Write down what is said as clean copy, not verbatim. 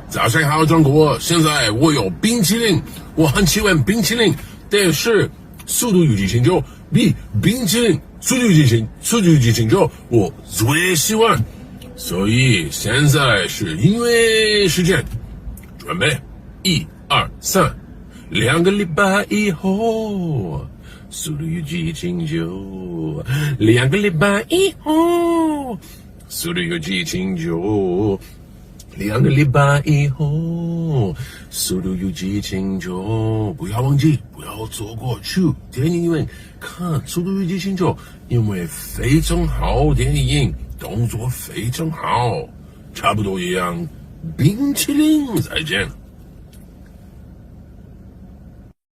早上好，中国！现在我有冰淇淋，我很喜欢冰淇淋，但是《速度与激情9》比冰淇淋《速度与激情9》我最喜欢。所以现在是音乐时间，准备1、2、3，2个礼拜以后，速度与激情9，2个礼拜以后，速度与激情9。2个礼拜以后，速度与激情9，不要忘记，不要错过去电影院看速度与激情9，因为非常好电影，动作非常好，差不多一样，冰淇淋再见。